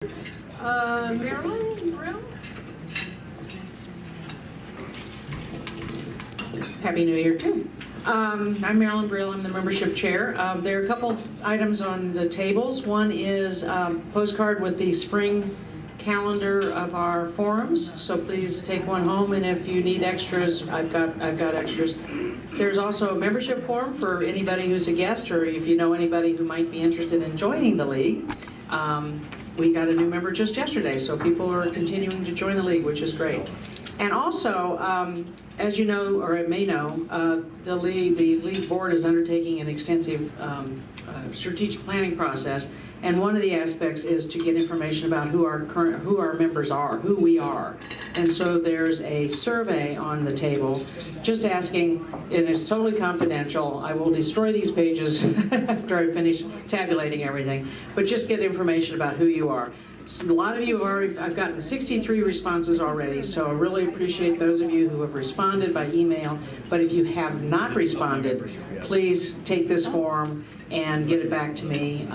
Marilyn Brill? Happy New Year, too. I'm Marilyn Brill. I'm the membership chair. There are a couple items on the tables. One is postcard with the spring calendar of our forums, so please take one home, and if you need extras, I've got extras. There's also a membership form for anybody who's a guest, or if you know anybody who might be interested in joining the league. We got a new member just yesterday, so people are continuing to join the league, which is great. And also, as you know, or may know, the league board is undertaking an extensive strategic planning process, and one of the aspects is to get information about who our members are, who we are. And so there's a survey on the table, just asking, and it's totally confidential. I will destroy these pages after I finish tabulating everything, but just get information about who you are. A lot of you have already, I've gotten 63 responses already, so I really appreciate those of you who have responded by email. But if you have not responded, please take this form and get it back to me.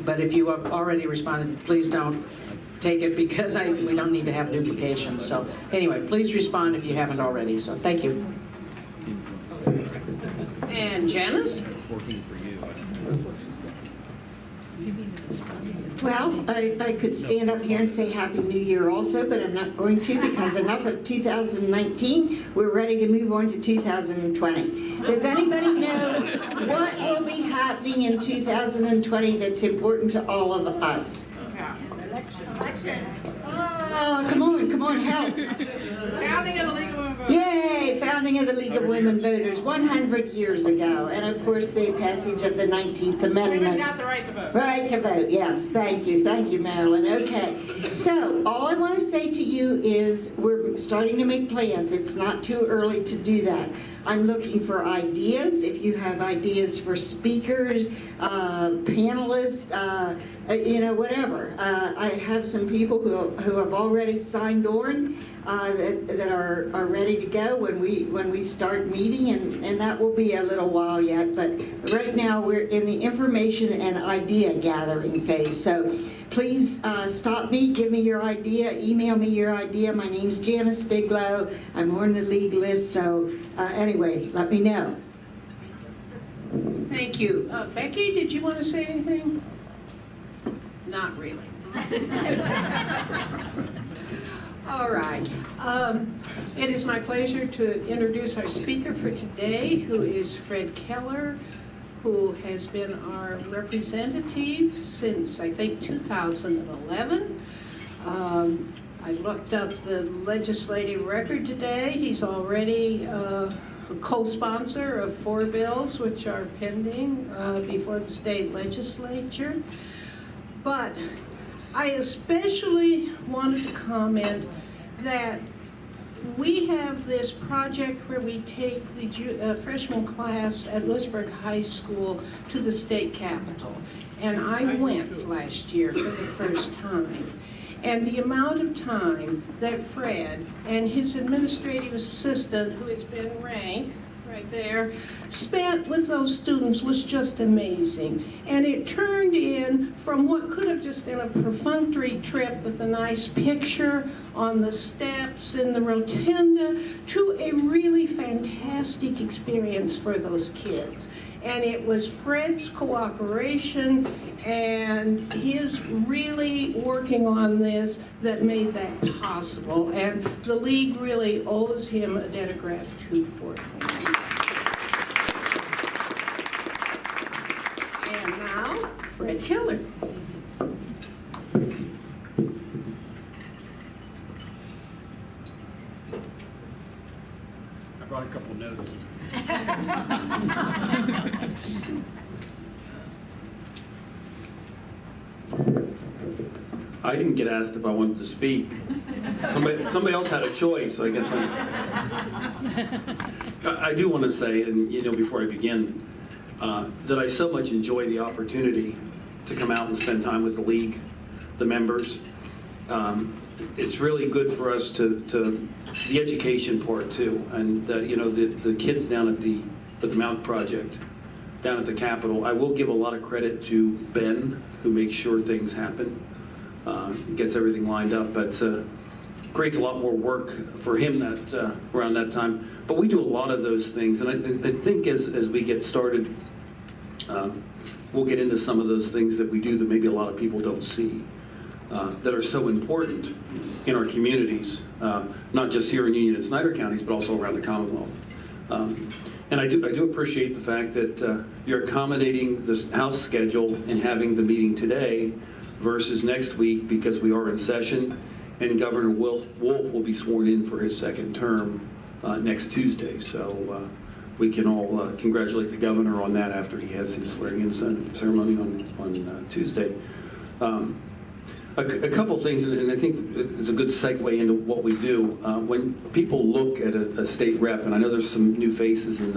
But if you have already responded, please don't take it, because we don't need to have duplication. So anyway, please respond if you haven't already. So thank you. And Janice? Well, I could stand up here and say Happy New Year also, but I'm not going to, because enough of 2019. We're ready to move on to 2020. Does anybody know what will be happening in 2020 that's important to all of us? Election. Oh, come on, help. Founding of the League of Women Voters. Yay, founding of the League of Women Voters 100 years ago. And of course, the passage of the 19th Amendment. Women got the right to vote. Right to vote, yes. Thank you, Marilyn. Okay, so all I want to say to you is we're starting to make plans. It's not too early to do that. I'm looking for ideas. If you have ideas for speakers, panelists, whatever. I have some people who have already signed on that are ready to go when we start meeting, and that will be a little while yet. But right now we're in the information and idea gathering phase. So please stop me, give me your idea, email me your idea. My name's Janice Biglow. I'm on the league list. So anyway, let me know. Thank you. Becky, did you want to say anything? Not really. All right. It is my pleasure to introduce our speaker for today, who is Fred Keller, who has been our representative since, I think, 2011. I looked up the legislative record today. He's already a co-sponsor of 4 bills which are pending before the state legislature. But I especially wanted to comment that we have this project where we take the freshman class at Lewisburg High School to the state capitol. And I went last year for the first time. And the amount of time that Fred and his administrative assistant, who has been ranked right there, spent with those students was just amazing. And it turned in from what could have just been a perfunctory trip with a nice picture on the steps in the rotunda to a really fantastic experience for those kids. And it was Fred's cooperation and his really working on this that made that possible. And the league really owes him a debt of gratitude for it. And now, Fred Keller. I brought a couple notes. I didn't get asked if I wanted to speak. Somebody else had a choice, so I guess I do want to say, and before I begin, that I so much enjoy the opportunity to come out and spend time with the league, the members. It's really good for us to the education part too, and the kids down at the Mount Project, down at the Capitol. I will give a lot of credit to Ben, who makes sure things happen. gets everything lined up, but creates a lot more work for him that around that time. But we do a lot of those things, and I think as we get started, we'll get into some of those things that we do that maybe a lot of people don't see, that are so important in our communities, not just here in Union and Snyder counties, but also around the Commonwealth. And I do appreciate the fact that you're accommodating this House schedule and having the meeting today versus next week, because we are in session, and Governor Wolf will be sworn in for his second term next Tuesday. So we can all congratulate the governor on that after he has his swearing-in ceremony on Tuesday. A couple things, and I think it's a good segue into what we do. When people look at a state rep, and I know there's some new faces in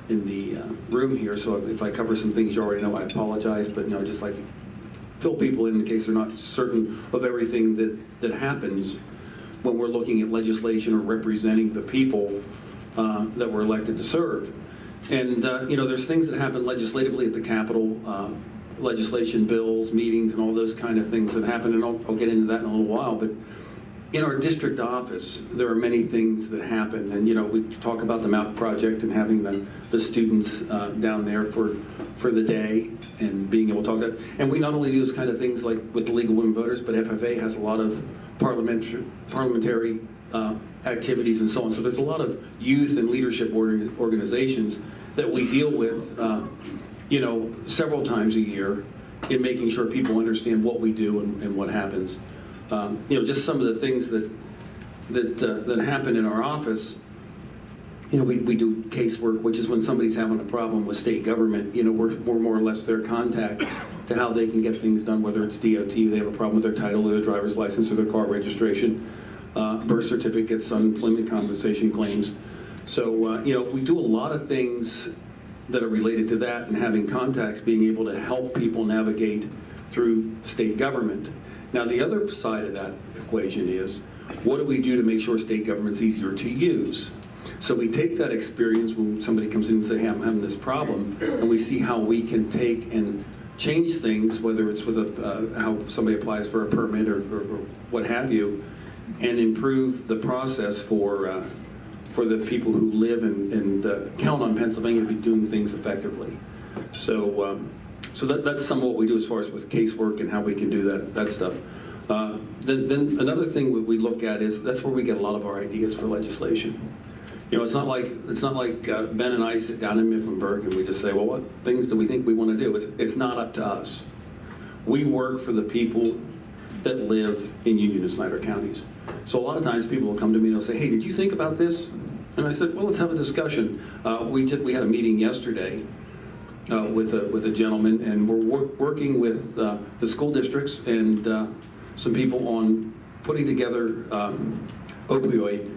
the room here, so if I cover some things you already know, I apologize, but just like fill people in case they're not certain of everything that happens when we're looking at legislation or representing the people that we're elected to serve. And there's things that happen legislatively at the Capitol, legislation, bills, meetings, and all those kind of things that happen, and I'll get into that in a little while. But in our district office, there are many things that happen, and we talk about the MOUT project and having the students down there for the day and being able to talk about. And we not only do those kind of things like with the League of Women Voters, but FFA has a lot of parliamentary activities and so on. So there's a lot of youth and leadership organizations that we deal with several times a year in making sure people understand what we do and what happens. Just some of the things that happen in our office. We do casework, which is when somebody's having a problem with state government. We're more or less their contact to how they can get things done, whether it's DOT, they have a problem with their title or their driver's license or their car registration, birth certificates, unemployment compensation claims. So, we do a lot of things that are related to that, and having contacts, being able to help people navigate through state government. Now, the other side of that equation is, what do we do to make sure state government's easier to use? So we take that experience when somebody comes in and say, hey, I'm having this problem, and we see how we can take and change things, whether it's with how somebody applies for a permit or what have you, and improve the process for the people who live and count on Pennsylvania to be doing things effectively. So that's some of what we do as far as with casework and how we can do that stuff. Then another thing we look at is that's where we get a lot of our ideas for legislation. It's not like Ben and I sit down in Mifflinburg and we just say, well, what things do we think we want to do? It's not up to us. We work for the people that live in Union and Snyder counties. So a lot of times people will come to me and they'll say, hey, did you think about this? And I said, well, let's have a discussion. We had a meeting yesterday with a gentleman, and we're working with the school districts and some people on putting together opioid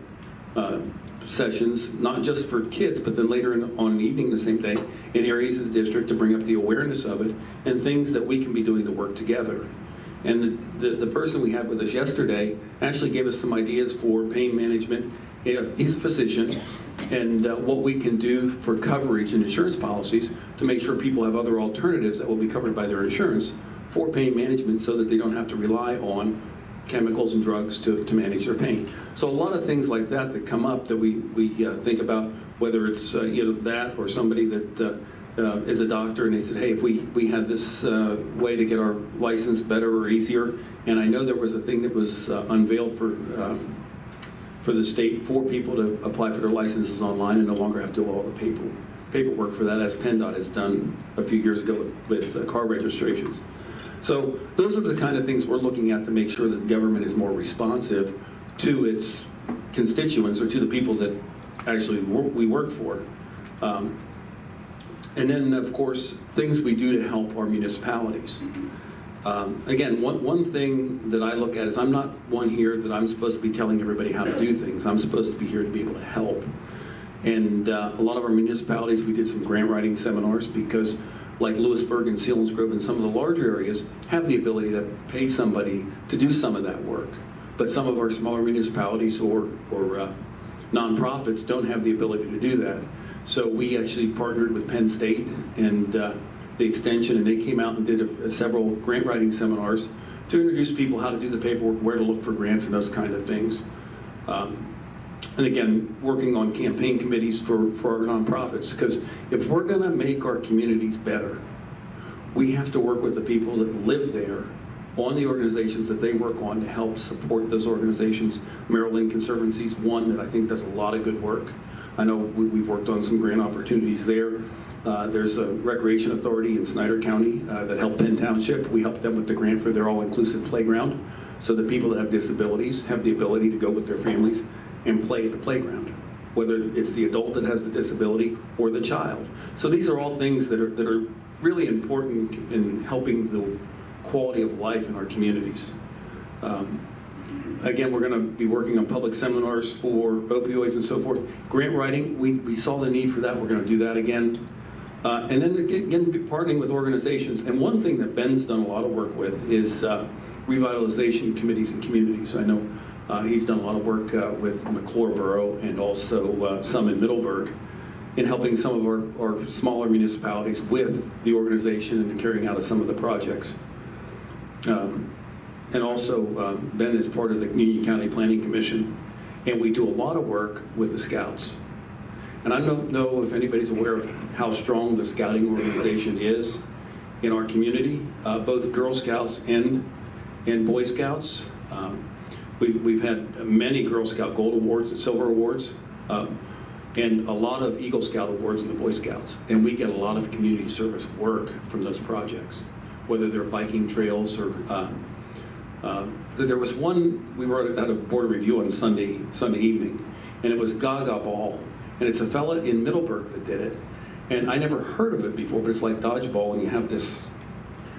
sessions, not just for kids, but then later on in the evening the same day in areas of the district to bring up the awareness of it and things that we can be doing to work together. And the person we had with us yesterday actually gave us some ideas for pain management. He's a physician, and what we can do for coverage and insurance policies to make sure people have other alternatives that will be covered by their insurance for pain management so that they don't have to rely on chemicals and drugs to manage their pain. So a lot of things like that come up that we think about, whether it's that or somebody that is a doctor and they said, hey, if we had this way to get our license better or easier, and I know there was a thing that was unveiled for the state for people to apply for their licenses online and no longer have to do all the paperwork for that, as PennDOT has done a few years ago with car registrations. So those are the kind of things we're looking at to make sure that government is more responsive to its constituents or to the people that actually we work for. And then, of course, things we do to help our municipalities. Again, one thing that I look at is I'm not one here that I'm supposed to be telling everybody how to do things. I'm supposed to be here to be able to help. And a lot of our municipalities, we did some grant writing seminars because like Lewisburg and Selinsgrove and some of the larger areas have the ability to pay somebody to do some of that work. But some of our smaller municipalities or nonprofits don't have the ability to do that. So we actually partnered with Penn State and the extension, and they came out and did several grant writing seminars to introduce people how to do the paperwork, where to look for grants and those kind of things. And again, working on campaign committees for our nonprofits, because if we're going to make our communities better, we have to work with the people that live there on the organizations that they work on to help support those organizations. Maryland Conservancy is one that I think does a lot of good work. I know we've worked on some grant opportunities there. There's a recreation authority in Snyder County that helped Penn Township. We helped them with the grant for their all-inclusive playground, so that people that have disabilities have the ability to go with their families and play at the playground, whether it's the adult that has the disability or the child. So these are all things that are really important in helping the quality of life in our communities. Again, we're going to be working on public seminars for opioids and so forth. Grant writing, we saw the need for that. We're going to do that again. And then again, partnering with organizations. And one thing that Ben's done a lot of work with is revitalization committees and communities. I know he's done a lot of work with McClure Borough and also some in Middleburg in helping some of our smaller municipalities with the organization and the carrying out of some of the projects. And also, Ben is part of the Union County Planning Commission, and we do a lot of work with the Scouts. And I don't know if anybody's aware of how strong the Scouting organization is in our community, both Girl Scouts and Boy Scouts. We've had many Girl Scout Gold Awards and Silver Awards, and a lot of Eagle Scout Awards in the Boy Scouts. And we get a lot of community service work from those projects, whether they're biking trails or there was one, we were at a board review on Sunday evening, and it was Gaga Ball, and it's a fella in Middleburg that did it, and I never heard of it before, but it's like dodgeball, and you have this,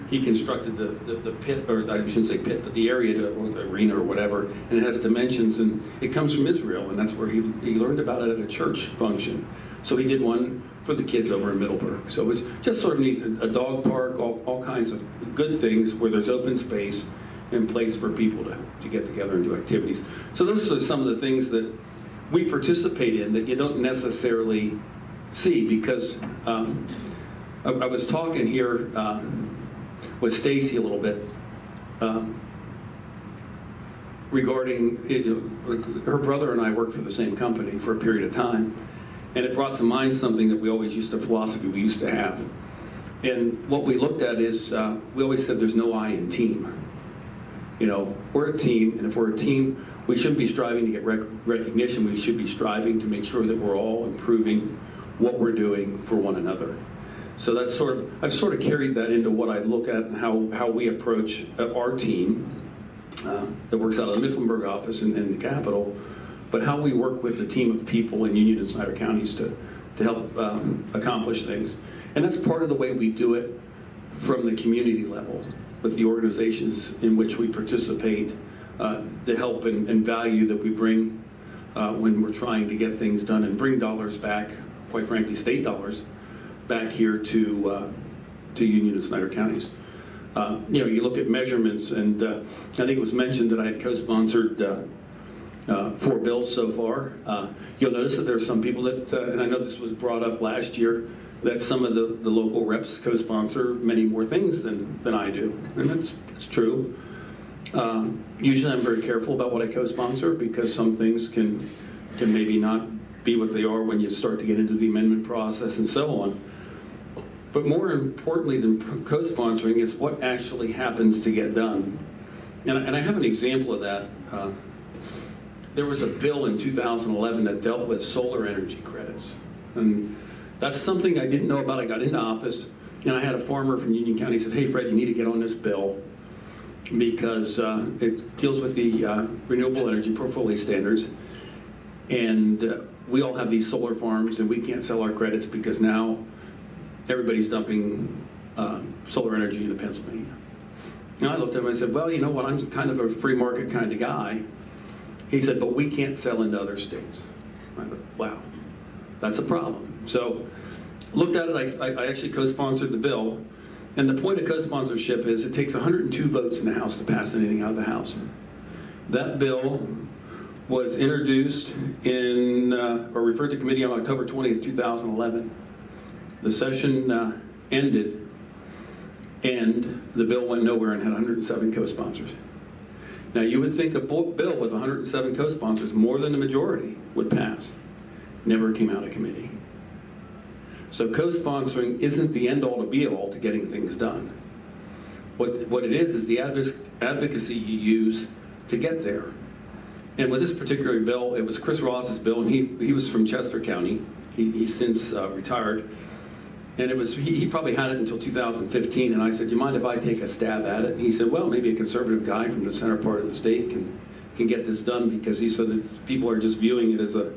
he constructed the pit, or I shouldn't say pit, but the area, or the arena or whatever, and it has dimensions, and it comes from Israel, and that's where he learned about it at a church function. So he did one for the kids over in Middleburg. So it was just sort of neat, a dog park, all kinds of good things where there's open space and place for people to get together and do activities. So those are some of the things that we participate in that you don't necessarily see, because I was talking here with Stacy a little bit regarding, her brother and I worked for the same company for a period of time, and it brought to mind something that we always used, a philosophy we used to have. And what we looked at is, we always said there's no I in team. You know, we're a team, and if we're a team, we shouldn't be striving to get recognition. We should be striving to make sure that we're all improving what we're doing for one another. So that's I've sort of carried that into what I look at and how we approach our team that works out of the Mifflinburg office and the Capitol, but how we work with the team of people in Union and Snyder counties to help accomplish things. And that's part of the way we do it from the community level, with the organizations in which we participate, the help and value that we bring when we're trying to get things done and bring dollars back, quite frankly, state dollars, back here to Union and Snyder counties. You look at measurements, and I think it was mentioned that I had co-sponsored 4 bills so far. You'll notice that there are some people that, and I know this was brought up last year, that some of the local reps co-sponsor many more things than I do, and that's true. Usually I'm very careful about what I co-sponsor, because some things can maybe not be what they are when you start to get into the amendment process and so on. But more importantly than co-sponsoring is what actually happens to get done. And I have an example of that. There was a bill in 2011 that dealt with solar energy credits. And that's something I didn't know about. I got into office, and I had a farmer from Union County said, "Hey, Fred, you need to get on this bill because it deals with the renewable energy portfolio standards. And we all have these solar farms, and we can't sell our credits because now everybody's dumping solar energy into Pennsylvania." And I looked at him and I said, "Well, you know what, I'm kind of a free market kind of guy." He said, "But we can't sell into other states." I thought, wow, that's a problem. So looked at it, I actually co-sponsored the bill. And the point of co-sponsorship is it takes 102 votes in the House to pass anything out of the House. That bill was introduced or referred to committee on October 20th, 2011. The session ended, And the bill went nowhere and had 107 co-sponsors. Now, you would think a bill with 107 co-sponsors, more than the majority, would pass. Never came out of committee. So co-sponsoring isn't the end-all to be-all to getting things done. What it is the advocacy you use to get there. And with this particular bill, it was Chris Ross's bill, and he was from Chester County. He's since retired. And it was he probably had it until 2015, and I said, "Do you mind if I take a stab at it?" And he said, "Well, maybe a conservative guy from the center part of the state can get this done," because he said that people are just viewing it as a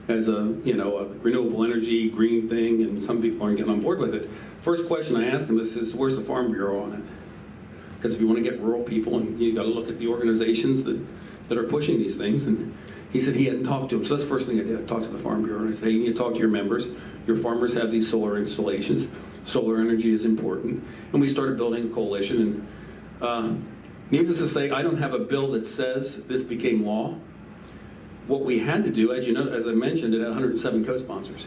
a renewable energy green thing, and some people aren't getting on board with it. First question I asked him is, "Where's the Farm Bureau on it?" Because if you want to get rural people, and you got to look at the organizations that are pushing these things. And he said he hadn't talked to them. So that's the first thing I did. I talked to the Farm Bureau, and I said, "Hey, you need to talk to your members. Your farmers have these solar installations. Solar energy is important." And we started building a coalition. And needless to say, I don't have a bill that says this became law. What we had to do, as you know, as I mentioned, it had 107 co-sponsors.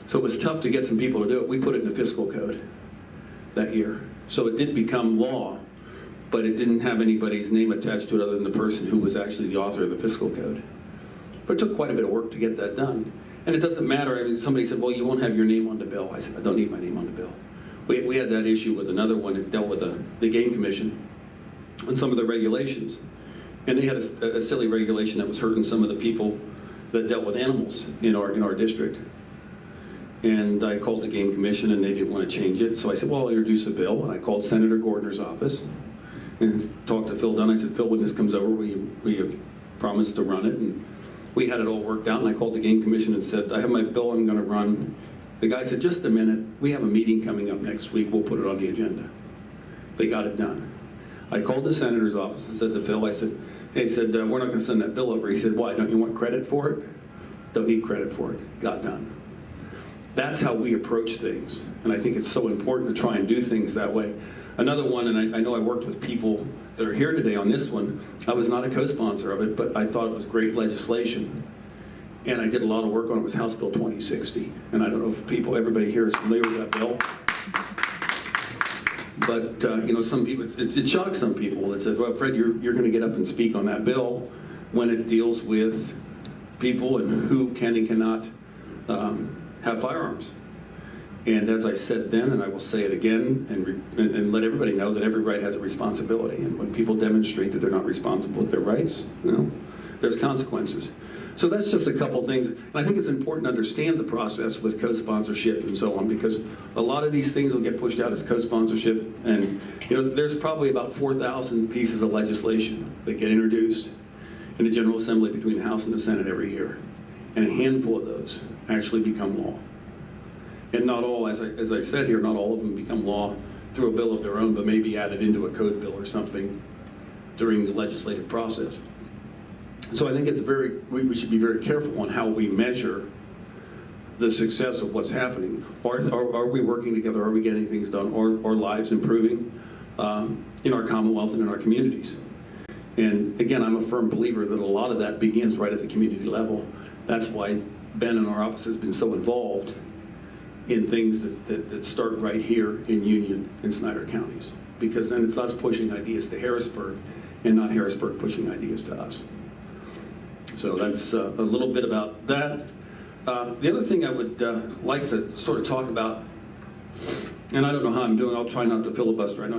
So it was tough to get some people to do it. We put it in the fiscal code that year. So it did become law, but it didn't have anybody's name attached to it other than the person who was actually the author of the fiscal code. But it took quite a bit of work to get that done. And it doesn't matter. I mean, somebody said, "Well, you won't have your name on the bill." I said, "I don't need my name on the bill." We had that issue with another one that dealt with the Game Commission and some of the regulations. And they had a silly regulation that was hurting some of the people that dealt with animals in our district. And I called the Game Commission, and they didn't want to change it. So I said, "Well, I'll introduce a bill." And I called Senator Gordner's office and talked to Phil Dunn. I said, "Phil, when this comes over, we have promised to run it." And we had it all worked out, and I called the Game Commission and said, "I have my bill I'm going to run." The guy said, "Just a minute. We have a meeting coming up next week. We'll put it on the agenda." They got it done. I called the senator's office and said to Phil, he said, "We're not going to send that bill over." He said, "Why? Don't you want credit for it?" "Don't need credit for it." Got done. That's how we approach things. And I think it's so important to try and do things that way. Another one, and I know I worked with people that are here today on this one. I was not a co-sponsor of it, but I thought it was great legislation. And I did a lot of work on it. It was House Bill 2060. And I don't know if everybody here is familiar with that bill. But, some people, it shocked some people that said, "Well, Fred, you're going to get up and speak on that bill when it deals with people and who can and cannot have firearms." And as I said then, and I will say it again, and let everybody know that every right has a responsibility. And when people demonstrate that they're not responsible with their rights, there's consequences. So that's just a couple things. And I think it's important to understand the process with co-sponsorship and so on, because a lot of these things will get pushed out as co-sponsorship. And there's probably about 4,000 pieces of legislation that get introduced in the General Assembly between the House and the Senate every year. And a handful of those actually become law. And not all, as I said here, not all of them become law through a bill of their own, but may be added into a code bill or something during the legislative process. So I think we should be very careful on how we measure the success of what's happening. Are we working together? Are we getting things done? Are lives improving in our Commonwealth and in our communities? And again, I'm a firm believer that a lot of that begins right at the community level. That's why Ben in our office has been so involved in things that start right here in Union and Snyder counties. Because then it's us pushing ideas to Harrisburg and not Harrisburg pushing ideas to us. So that's a little bit about that. The other thing I would like to sort of talk about, and I don't know how I'm doing, I'll try not to filibuster. I know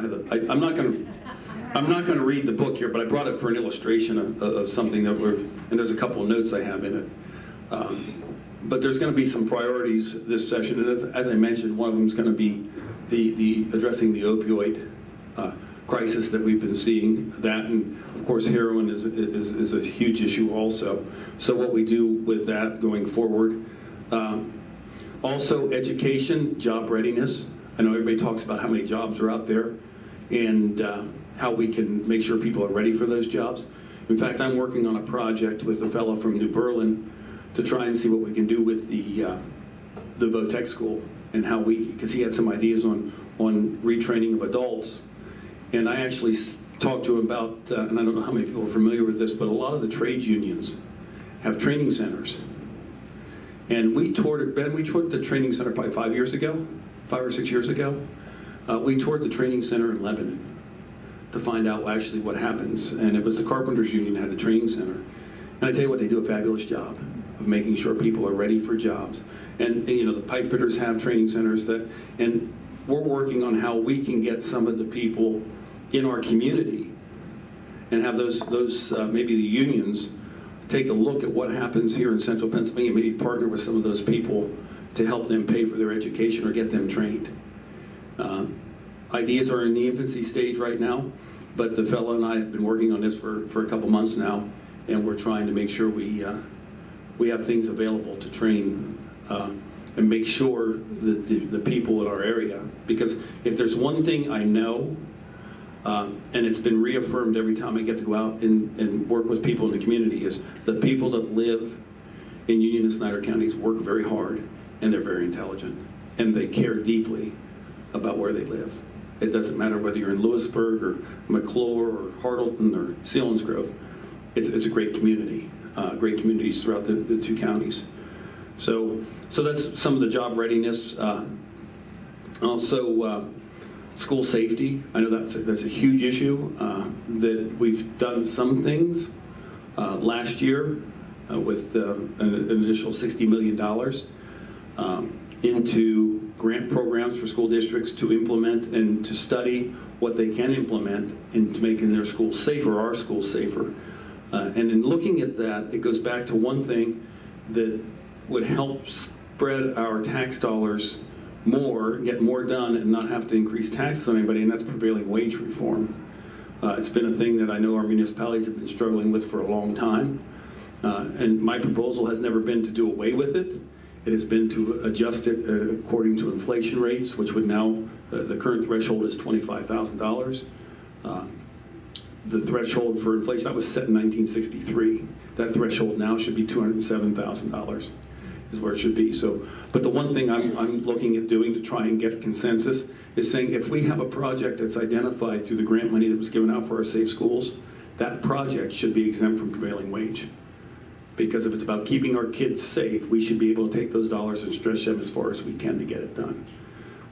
I'm not going to read the book here, but I brought it for an illustration of something that and there's a couple of notes I have in it. But there's going to be some priorities this session, and as I mentioned, one of them is going to be the addressing the opioid crisis that we've been seeing. That, and of course, heroin is a huge issue also. So what we do with that going forward. Also, education, job readiness. I know everybody talks about how many jobs are out there, and how we can make sure people are ready for those jobs. In fact, I'm working on a project with a fellow from New Berlin to try and see what we can do with the VOTEC school, and how because he had some ideas on retraining of adults. And I actually talked to him about, and I don't know how many people are familiar with this, but a lot of the trade unions have training centers. And we toured the training center probably 5 or 6 years ago. we toured the training center in Lebanon to find out actually what happens. And it was the Carpenters Union that had the training center. And I tell you what, they do a fabulous job of making sure people are ready for jobs. And you know, the pipe fitters have training centers and we're working on how we can get some of the people in our community and have those maybe the unions take a look at what happens here in central Pennsylvania, maybe partner with some of those people to help them pay for their education or get them trained. Ideas are in the infancy stage right now, but the fellow and I have been working on this for a couple months now, and we're trying to make sure we have things available to train and make sure that the people in our area, because if there's one thing I know, and it's been reaffirmed every time I get to go out and work with people in the community, is the people that live in Union and Snyder counties work very hard, and they're very intelligent, and they care deeply about where they live. It doesn't matter whether you're in Lewisburg or McClure or Hartleton or Selinsgrove. It's a great community, great communities throughout the two counties. So that's some of the job readiness. Also, school safety. I know that's a huge issue. That we've done some things last year with an additional $60 million into grant programs for school districts to implement and to study what they can implement into making their schools safer, our schools safer. And in looking at that, it goes back to one thing that would help spread our tax dollars more, get more done, and not have to increase taxes on anybody, and that's prevailing wage reform. It's been a thing that I know our municipalities have been struggling with for a long time. And my proposal has never been to do away with it. It has been to adjust it according to inflation rates, which would now, the current threshold is $25,000. The threshold for inflation, that was set in 1963. That threshold now should be $207,000 is where it should be. So, but the one thing I'm looking at doing to try and get consensus is saying if we have a project that's identified through the grant money that was given out for our safe schools, that project should be exempt from prevailing wage. Because if it's about keeping our kids safe, we should be able to take those dollars and stretch them as far as we can to get it done.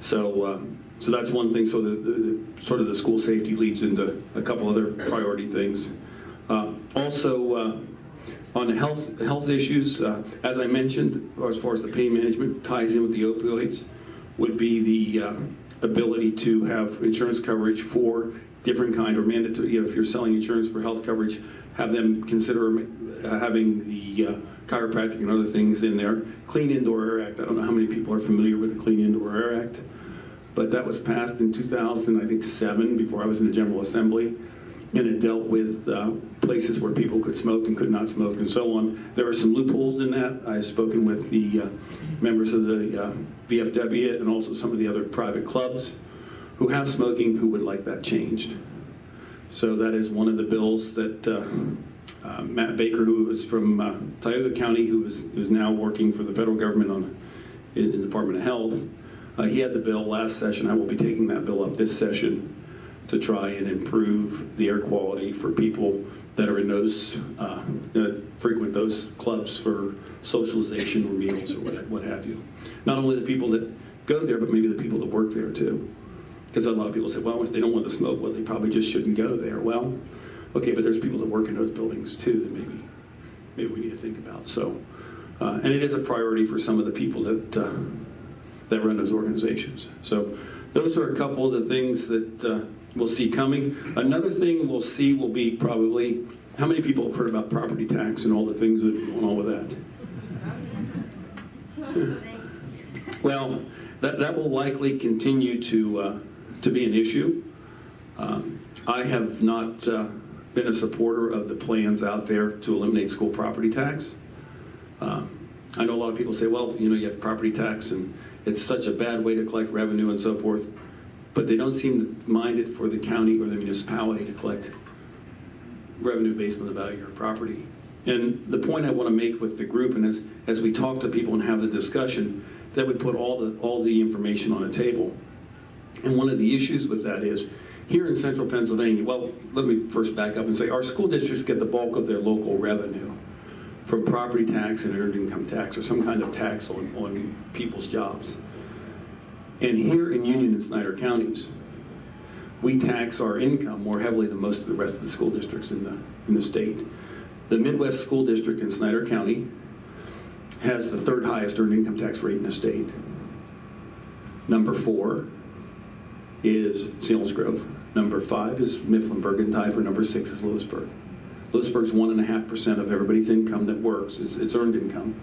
So, so that's one thing. So the sort of the school safety leads into a couple other priority things. Also, on the health issues, as I mentioned, as far as the pain management ties in with the opioids, would be the ability to have insurance coverage for different kind or mandatory. You know, if you're selling insurance for health coverage, have them consider having the chiropractic and other things in there. Clean Indoor Air Act. I don't know how many people are familiar with the Clean Indoor Air Act, but that was passed in 2007, before I was in the General Assembly, and it dealt with places where people could smoke and could not smoke and so on. There are some loopholes in that. I've spoken with the members of the VFW and also some of the other private clubs who have smoking who would like that changed. So that is one of the bills that Matt Baker, who is from Tioga County, who is now working for the federal government in the Department of Health, he had the bill last session. I will be taking that bill up this session to try and improve the air quality for people that are in those, frequent those clubs for socialization or meals or what have you. Not only the people that go there, but maybe the people that work there too. Because a lot of people say, well, if they don't want to smoke, well, they probably just shouldn't go there. Well, okay, but there's people that work in those buildings too that maybe we need to think about. So, and it is a priority for some of the people that run those organizations. So those are a couple of the things that we'll see coming. Another thing we'll see will be probably, how many people have heard about property tax and all the things that are going on with that? Well, that will likely continue to be an issue. I have not been a supporter of the plans out there to eliminate school property tax. I know a lot of people say, well, you know, you have property tax and it's such a bad way to collect revenue and so forth, but they don't seem to mind it for the county or the municipality to collect revenue based on the value of your property. And the point I want to make with the group, and as we talk to people and have the discussion, that we put all the information on a table. And one of the issues with that is, here in central Pennsylvania, well, let me first back up and say our school districts get the bulk of their local revenue from property tax and earned income tax or some kind of tax on people's jobs. And here in Union and Snyder counties, we tax our income more heavily than most of the rest of the school districts in the state. The Midwest School District in Snyder County has the third highest earned income tax rate in the state. Number 4 is Selinsgrove. Number 5 is Mifflinburg, and tied for number 6 is Lewisburg. Lewisburg's 1.5% of everybody's income that works, it's earned income,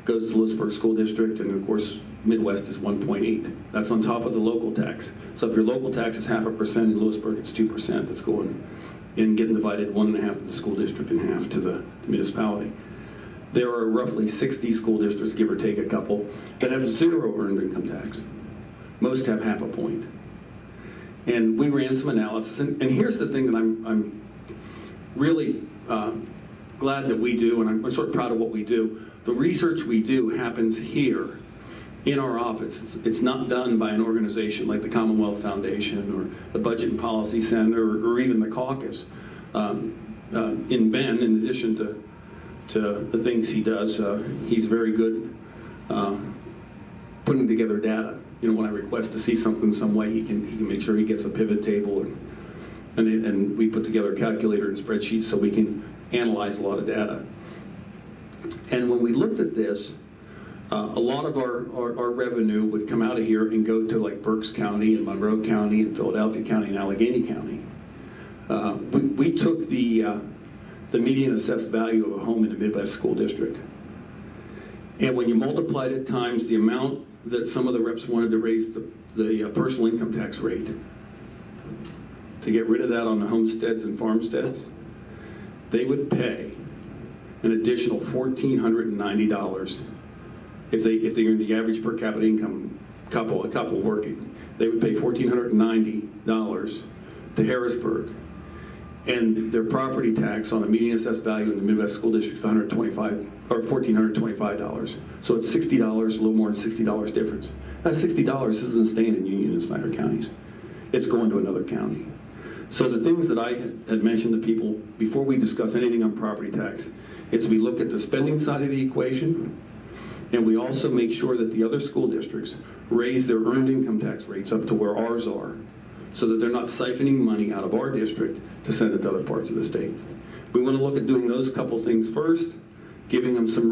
goes to Lewisburg School District, and of course, Midwest is 1.8. That's on top of the local tax. So if your local tax is 0.5%, in Lewisburg it's 2%. That's going and getting divided 1.5 to the school district and half to the municipality. There are roughly 60 school districts, give or take a couple, that have 0 earned income tax. Most have 0.5 point. And we ran some analysis, and here's the thing that I'm really glad that we do, and I'm sort of proud of what we do. The research we do happens here in our office. It's not done by an organization like the Commonwealth Foundation or the Budget and Policy Center or even the caucus. In Ben, in addition to the things he does, he's very good putting together data. You know, when I request to see something some way, he can make sure he gets a pivot table, and we put together a calculator and spreadsheets so we can analyze a lot of data. And when we looked at this, a lot of our revenue would come out of here and go to like Berks County and Monroe County and Philadelphia County and Allegheny County. We took the median assessed value of a home in the Midwest School District, and when you multiplied it times the amount that some of the reps wanted to raise the personal income tax rate to get rid of that on the homesteads and farmsteads, they would pay an additional $1,490 if they earned the average per capita income a couple working. They would pay $1,490 to Harrisburg, and their property tax on a median assessed value in the Midwest School District is $1,425. So it's $60, a little more than $60 difference. That $60 isn't staying in Union and Snyder counties. It's going to another county. So the things that I had mentioned to people before we discuss anything on property tax is we look at the spending side of the equation, and we also make sure that the other school districts raise their earned income tax rates up to where ours are, so that they're not siphoning money out of our district to send it to other parts of the state. We want to look at doing those couple things first, giving them some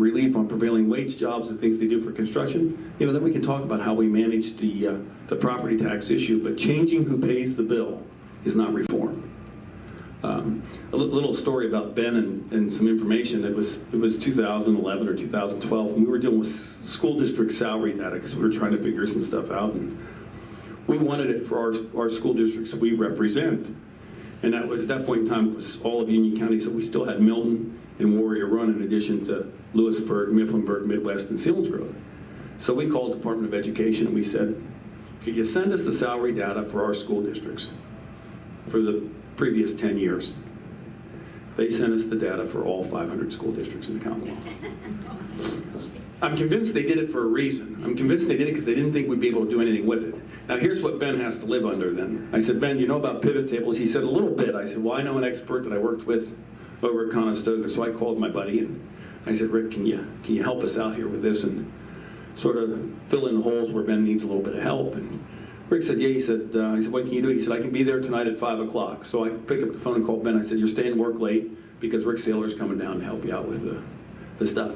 relief on prevailing wage jobs and things they do for construction. You know, then we can talk about how we manage the property tax issue, but changing who pays the bill is not reform. A little story about Ben and some information. It was 2011 or 2012, and we were dealing with school district salary data because we were trying to figure some stuff out, and we wanted it for our school districts that we represent. And that was, at that point in time, it was all of Union County, so we still had Milton and Warrior Run in addition to Lewisburg, Mifflinburg, Midwest, and Selinsgrove. So we called the Department of Education and we said, could you send us the salary data for our school districts for the previous 10 years? They sent us the data for all 500 school districts in the Commonwealth. I'm convinced they did it for a reason. I'm convinced they did it because they didn't think we'd be able to do anything with it. Now here's what Ben has to live under then. I said, Ben, you know about pivot tables? He said, a little bit. I said, well, I know an expert that I worked with over at Conestoga. So I called my buddy and I said, Rick, can you help us out here with this and sort of fill in the holes where Ben needs a little bit of help? And Rick said, yeah. He said, I said, what can you do? He said, I can be there tonight at 5 o'clock. So I picked up the phone and called Ben. I said, you're staying to work late because Rick Saylor's coming down to help you out with the stuff.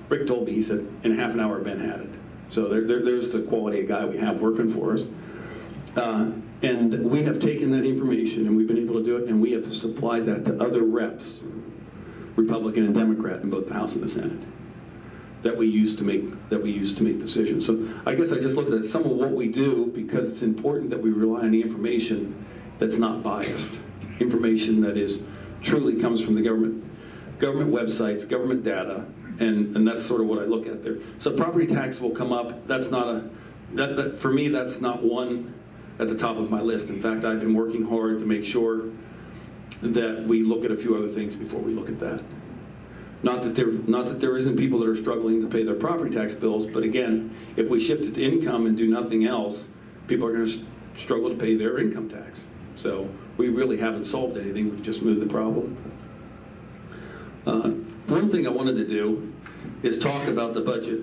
Rick told me, he said, in half an hour Ben had it. So there's the quality of guy we have working for us. And we have taken that information and we've been able to do it, and we have supplied that to other reps, Republican and Democrat, in both the House and the Senate, that we use to make decisions. So I guess I just looked at some of what we do because it's important that we rely on the information that's not biased, information that is truly comes from the government websites, government data, and that's sort of what I look at there. So property tax will come up. That's not that for me, that's not one at the top of my list. In fact, I've been working hard to make sure that we look at a few other things before we look at that. Not that there isn't people that are struggling to pay their property tax bills, but again, if we shift it to income and do nothing else, people are going to struggle to pay their income tax. So we really haven't solved anything. We've just moved the problem. One thing I wanted to do is talk about the budget.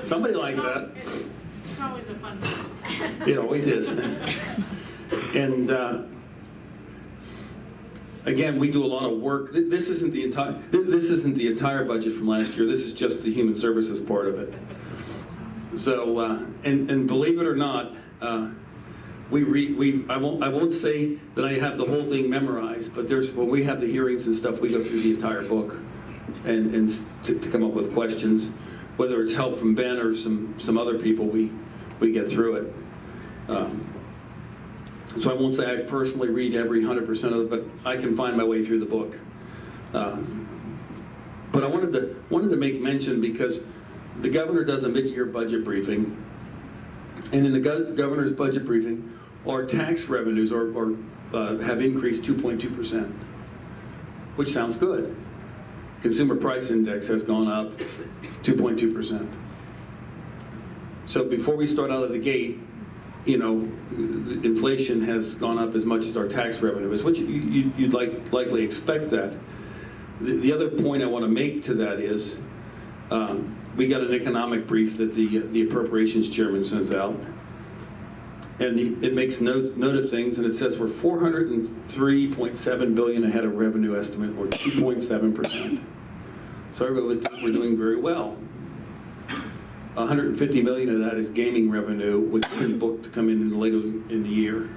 Somebody like that. It's always a fun time. It always is. And again, we do a lot of work. This isn't the entire budget from last year. This is just the human services part of it. So, and believe it or not, I won't say that I have the whole thing memorized, but when we have the hearings and stuff, we go through the entire book and to come up with questions. Whether it's help from Ben or some other people, we get through it. So I won't say I personally read every 100% of it, but I can find my way through the book. But I wanted to make mention because the governor does a mid-year budget briefing, and in the governor's budget briefing, our tax revenues have increased 2.2%, which sounds good. Consumer price index has gone up 2.2%. So before we start out of the gate, inflation has gone up as much as our tax revenue is, which you'd likely expect that. The other point I want to make to that is we got an economic brief that the appropriations chairman sends out, and it makes note of things, and it says we're $403.7 billion ahead of revenue estimate, or 2.7%. So everybody would think we're doing very well. 150 million of that is gaming revenue, which is booked to come in later in the year.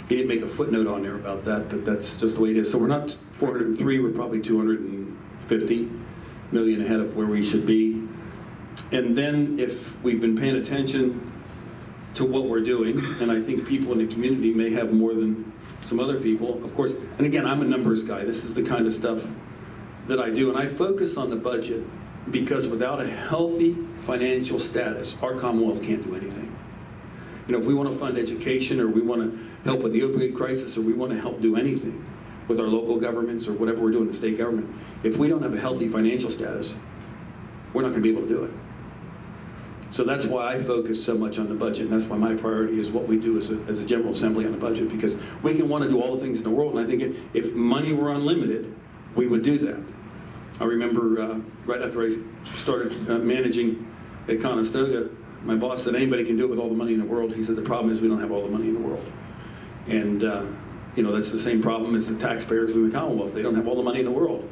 He didn't make a footnote on there about that, but that's just the way it is. So we're not 403, we're probably 250 million ahead of where we should be. And then if we've been paying attention to what we're doing, and I think people in the community may have more than some other people, of course, and again, I'm a numbers guy. This is the kind of stuff that I do, and I focus on the budget because without a healthy financial status, our Commonwealth can't do anything. If we want to fund education, or we want to help with the opioid crisis, or we want to help do anything with our local governments or whatever we're doing, the state government, if we don't have a healthy financial status, we're not going to be able to do it. So that's why I focus so much on the budget, and that's why my priority is what we do as a General Assembly on the budget, because we can want to do all the things in the world, and I think if money were unlimited, we would do that. I remember right after I started managing at Conestoga, my boss said, anybody can do it with all the money in the world. He said, the problem is we don't have all the money in the world. And that's the same problem as the taxpayers in the Commonwealth. They don't have all the money in the world.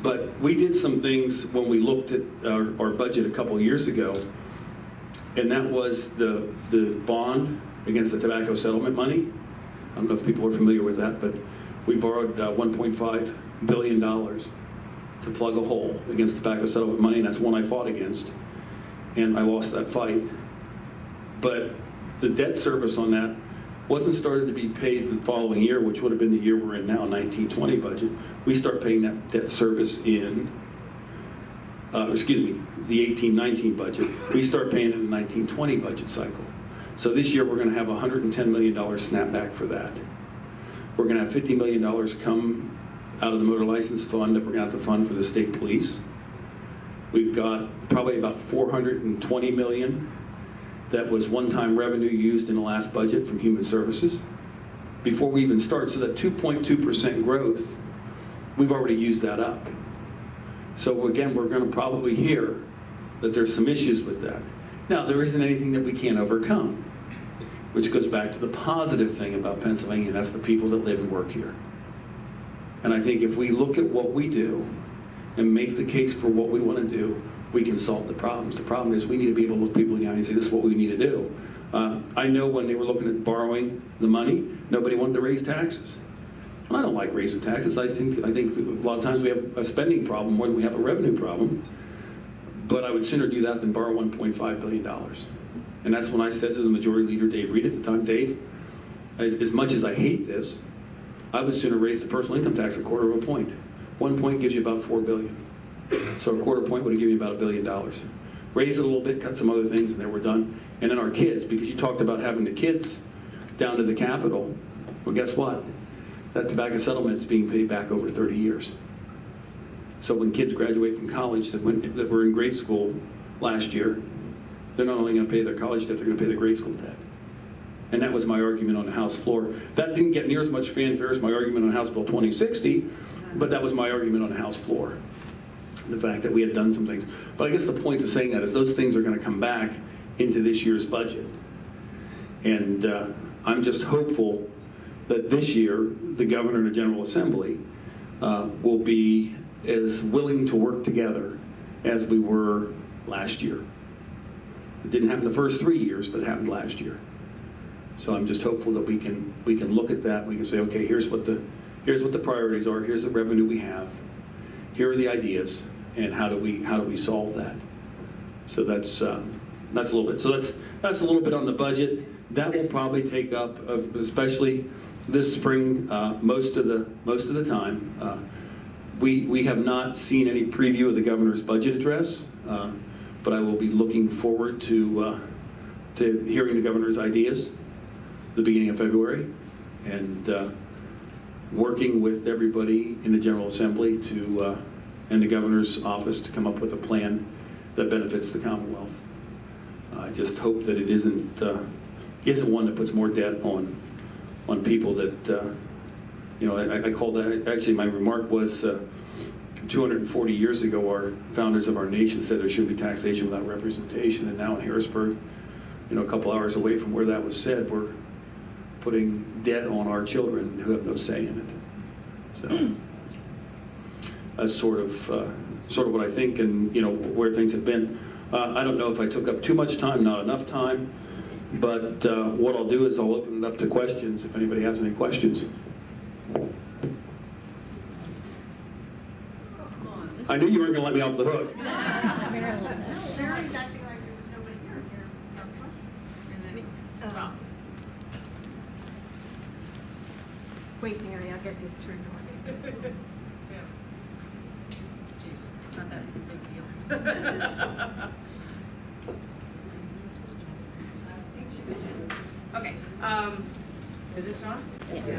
But we did some things when we looked at our budget a couple of years ago, and that was the bond against the tobacco settlement money. I don't know if people are familiar with that, but we borrowed $1.5 billion to plug a hole against tobacco settlement money, and that's one I fought against, and I lost that fight. But the debt service on that wasn't started to be paid the following year, which would have been the year we're in now, 1920 budget. We start paying that debt service in, the 18-19 budget. We start paying it in the 1920 budget cycle. So this year we're going to have $110 million snapback for that. We're going to have $50 million come out of the motor license fund that we're going to have to fund for the state police. We've got probably about $420 million that was one-time revenue used in the last budget from human services before we even start. So that 2.2% growth, we've already used that up. So again, we're going to probably hear that there's some issues with that. Now, there isn't anything that we can't overcome, which goes back to the positive thing about Pennsylvania, and that's the people that live and work here. And I think if we look at what we do and make the case for what we want to do, we can solve the problems. The problem is we need to be able to look people in the eye and say, this is what we need to do. I know when they were looking at borrowing the money, nobody wanted to raise taxes. I don't like raising taxes. I think a lot of times we have a spending problem more than we have a revenue problem. But I would sooner do that than borrow $1.5 billion. And that's when I said to the majority leader, Dave Reed, at the time, Dave, as much as I hate this, I would sooner raise the personal income tax a quarter of a point. 1 point gives you about $4 billion. So a quarter point would have given you about $1 billion. Raise it a little bit, cut some other things, and then we're done. And then our kids, because you talked about having the kids down to the Capitol. Well, guess what? That tobacco settlement is being paid back over 30 years. So when kids graduate from college that were in grade school last year, they're not only going to pay their college debt, they're going to pay their grade school debt. And that was my argument on the House floor. That didn't get near as much fanfare as my argument on House Bill 2060, but that was my argument on the House floor. the fact that we had done some things. But I guess the point of saying that is those things are going to come back into this year's budget. And I'm just hopeful that this year, the governor and the General Assembly will be as willing to work together as we were last year. It didn't happen the first 3 years, but it happened last year. So I'm just hopeful that we can look at that. We can say, okay, here's what the priorities are. Here's the revenue we have. Here are the ideas, and how do we solve that? So that's a little bit. So that's a little bit on the budget. That will probably take up, especially this spring, most of the time. We have not seen any preview of the governor's budget address, but I will be looking forward to hearing the governor's ideas the beginning of February, and working with everybody in the General Assembly and the governor's office to come up with a plan that benefits the Commonwealth. I just hope that it isn't one that puts more debt on people that, I call that, actually my remark was 240 years ago, our founders of our nation said there should be taxation without representation, and now in Harrisburg, a couple hours away from where that was said, we're putting debt on our children who have no say in it. So that's sort of what I think, and where things have been. I don't know if I took up too much time, not enough time, but what I'll do is I'll open it up to questions if anybody has any questions. I knew you weren't going to let me off the hook. Mary's acting like there was nobody here. Well, Wait, Mary, I'll get this turned on. it's not that big deal. Okay, is this on?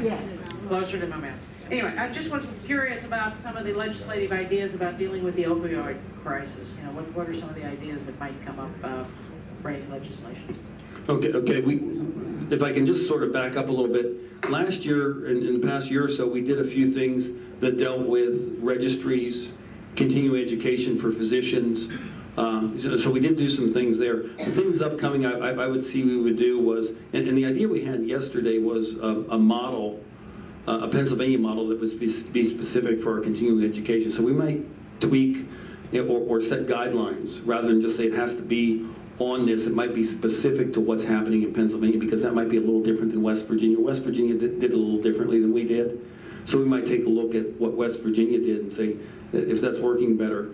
Yes. Closer to my mouth. Anyway, I just was curious about some of the legislative ideas about dealing with the opioid crisis. What are some of the ideas that might come up for any legislation? Okay. If I can just sort of back up a little bit. Last year, in the past year or so, we did a few things that dealt with registries, continuing education for physicians. So we did do some things there. The things upcoming I would see we would do was, and the idea we had yesterday was a model, a Pennsylvania model that would be specific for our continuing education. So we might tweak or set guidelines rather than just say it has to be on this. It might be specific to what's happening in Pennsylvania, because that might be a little different than West Virginia. West Virginia did it a little differently than we did. So we might take a look at what West Virginia did and say, if that's working better,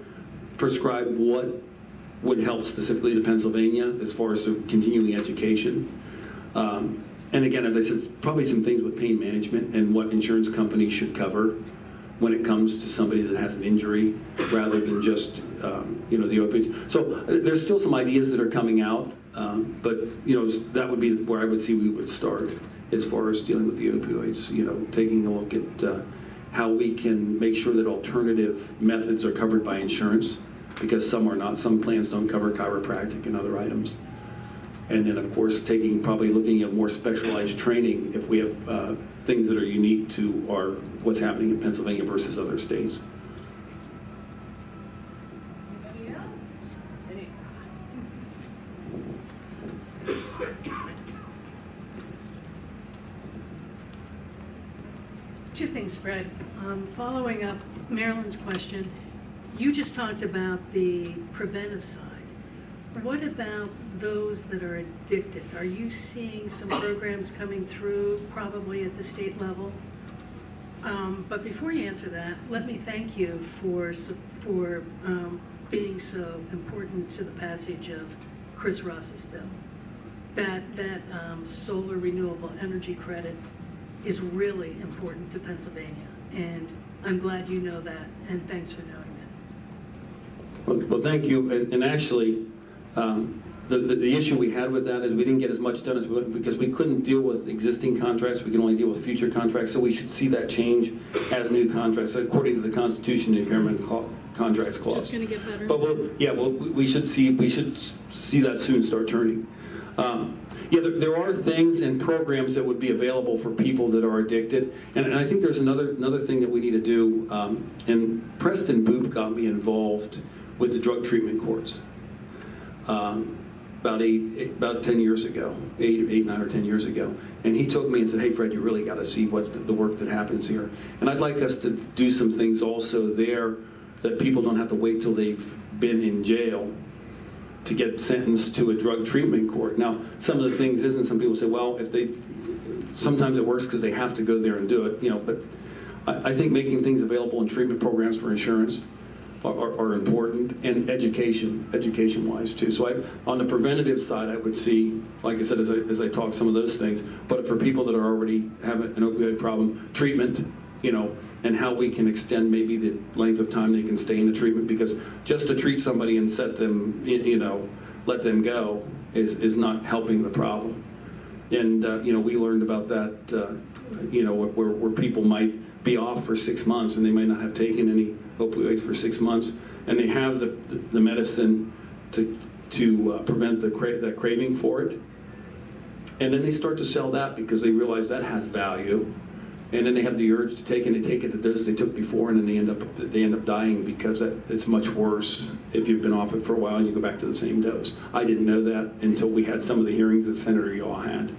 prescribe what would help specifically to Pennsylvania as far as the continuing education. And again, as I said, probably some things with pain management and what insurance companies should cover when it comes to somebody that has an injury, rather than just the opioids. So there's still some ideas that are coming out, but that would be where I would see we would start as far as dealing with the opioids. Taking a look at how we can make sure that alternative methods are covered by insurance, because some are not. Some plans don't cover chiropractic and other items. And then, of course, probably looking at more specialized training if we have things that are unique to what's happening in Pennsylvania versus other states. Anybody else? Two things, Fred. Following up Marilyn's question, you just talked about the preventive side. What about those that are addicted? Are you seeing some programs coming through, probably at the state level? But before you answer that, let me thank you for being so important to the passage of Chris Ross's bill. That solar renewable energy credit is really important to Pennsylvania, and I'm glad you know that, and thanks for knowing that. Well, thank you. And actually, the issue we had with that is we didn't get as much done because we couldn't deal with existing contracts. We can only deal with future contracts. So we should see that change as new contracts, according to the Constitution, the Impairment Contracts Clause. Just going to get better? But we should see that soon start turning. Yeah, there are things and programs that would be available for people that are addicted. And I think there's another thing that we need to do. And Preston Boop got me involved with the drug treatment courts about 10 years ago, 9 or 10 years ago. And he took me and said, hey, Fred, you really got to see what's the work that happens here. And I'd like us to do some things also there that people don't have to wait till they've been in jail to get sentenced to a drug treatment court. Now, some of the things isn't, some people say, well, sometimes it works because they have to go there and do it, but I think making things available in treatment programs for insurance are important, and education-wise too. So on the preventative side, I would see, like I said, as I talk some of those things, but for people that are already have an opioid problem, treatment, and how we can extend maybe the length of time they can stay in the treatment, because just to treat somebody and set them, let them go is not helping the problem. And, we learned about that, where people might be off for 6 months and they might not have taken any opioids for 6 months, and they have the medicine to prevent that craving for it. And then they start to sell that because they realize that has value. And then they have the urge to take it, and they take it the dose they took before, and then they end up dying because it's much worse if you've been off it for a while and you go back to the same dose. I didn't know that until we had some of the hearings that Senator Yaw had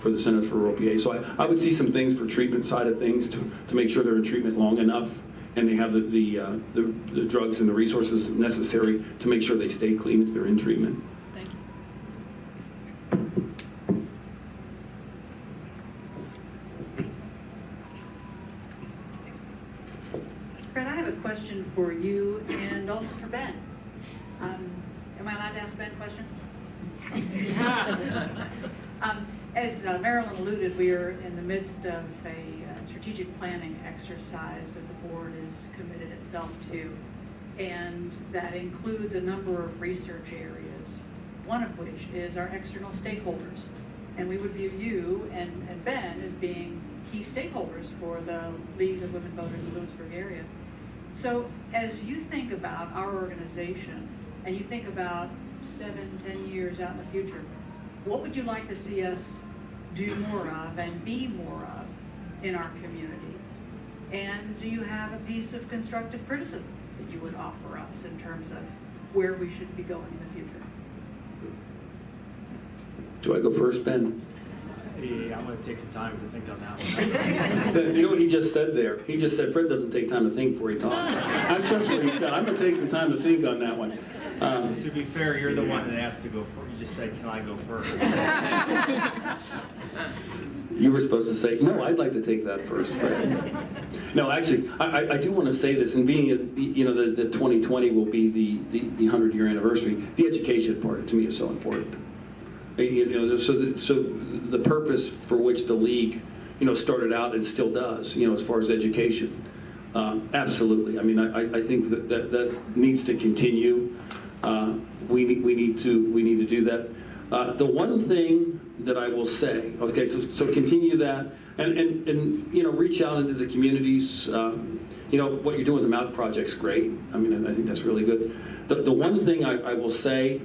for the Centers for Rural PA. So I would see some things for treatment side of things to make sure they're in treatment long enough, and they have the drugs and the resources necessary to make sure they stay clean if they're in treatment. Thanks. Fred, I have a question for you and also for Ben. Am I allowed to ask Ben questions? As Marilyn alluded, we are in the midst of a strategic planning exercise that the board is committed itself to, and that includes a number of research areas, one of which is our external stakeholders. And we would view you and Ben as being key stakeholders for the League of Women Voters in the Lewisburg area. So as you think about our organization, and you think about 7-10 years out in the future, what would you like to see us do more of and be more of in our community? And do you have a piece of constructive criticism that you would offer us in terms of where we should be going in the future? Do I go first, Ben? Yeah, I'm going to take some time to think on that one. You know what he just said there? He just said Fred doesn't take time to think before he talks. That's just what he said. I'm going to take some time to think on that one. To be fair, you're the one that asked to go first. You just said, can I go first? You were supposed to say, no, I'd like to take that first, Fred. No, actually, I do want to say this, and being, the 2020 will be the 100-year anniversary, the education part to me is so important. So the purpose for which the league, started out and still does, as far as education, absolutely. I mean, I think that needs to continue. We need to do that. The one thing that I will say, okay, so continue that, and reach out into the communities. What you're doing with the Mount Project's great. I mean, I think that's really good. The one thing I will say,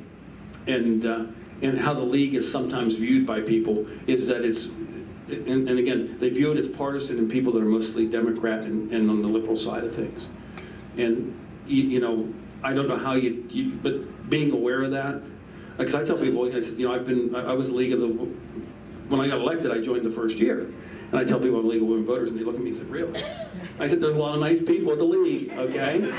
and how the league is sometimes viewed by people, is that it's, and again, they view it as partisan in people that are mostly Democrat and on the liberal side of things. And, I don't know how but being aware of that, because I tell people, I said, I was the League of the, when I got elected, I joined the first year. And I tell people I'm League of Women Voters, and they look at me and say, really? I said, there's a lot of nice people at the league, okay?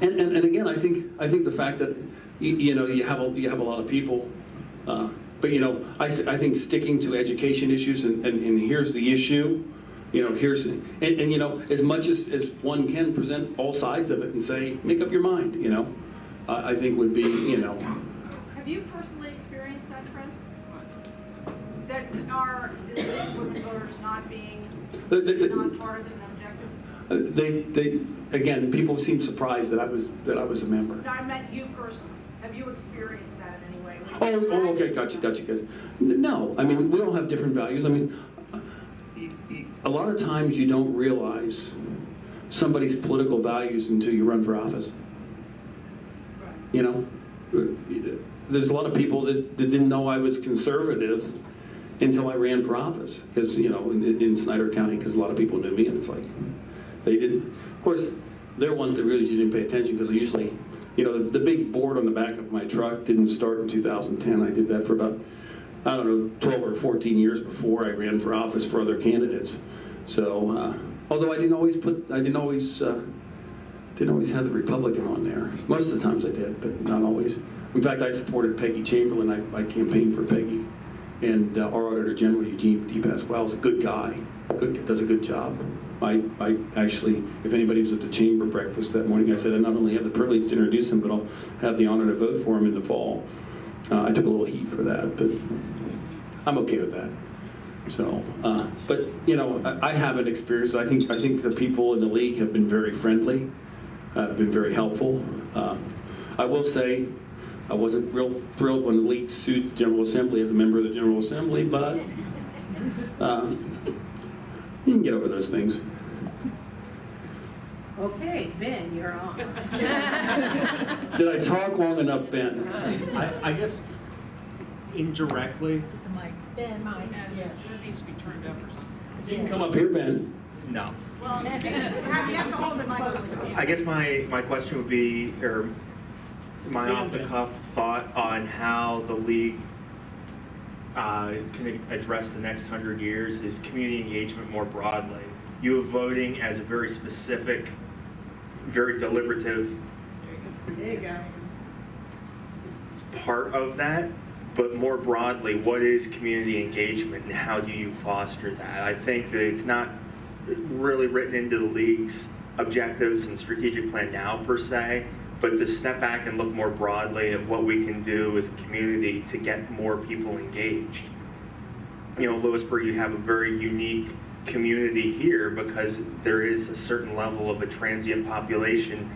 And again, I think the fact that, you have a lot of people, but I think sticking to education issues, and here's the issue, here's, and as much as one can present all sides of it and say, make up your mind, I think would be, Have you personally experienced that, Fred? That our women voters not being nonpartisan and objective? They again, people seem surprised that I was a member. No, I meant you personally. Have you experienced that in any way? Oh, okay, gotcha, good. No, I mean, we all have different values. I mean, a lot of times you don't realize somebody's political values until you run for office. there's a lot of people that didn't know I was conservative until I ran for office, because, in Snyder County, because a lot of people knew me, and it's like, they didn't. Of course, they're ones that really didn't pay attention, because usually, the big board on the back of my truck didn't start in 2010. I did that for about, 12 or 14 years before I ran for office for other candidates. So, although I didn't always have the Republican on there. Most of the times I did, but not always. In fact, I supported Peggy Chamberlain. I campaigned for Peggy. And our Auditor General, Eugene D. Pasquale, is a good guy, does a good job. I actually, if anybody was at the chamber breakfast that morning, I said I not only have the privilege to introduce him, but I'll have the honor to vote for him in the fall. I took a little heat for that, but I'm okay with that. So, but I haven't experienced. I think the people in the league have been very friendly, been very helpful. I will say, I wasn't real thrilled when the league sued the General Assembly as a member of the General Assembly, but you can get over those things. Okay, Ben, you're on. Did I talk long enough, Ben? I guess indirectly, That needs to be turned up or something. You can come up here, Ben. no. Well, you have to hold the microphone. I guess my question would be, or my off-the-cuff thought on how the league can address the next 100 years is community engagement more broadly. You have voting as a very specific, very deliberative part of that, but more broadly, what is community engagement and how do you foster that? I think that it's not really written into the league's objectives and strategic plan now per se, but to step back and look more broadly at what we can do as a community to get more people engaged. Lewisburg, you have a very unique community here because there is a certain level of a transient population,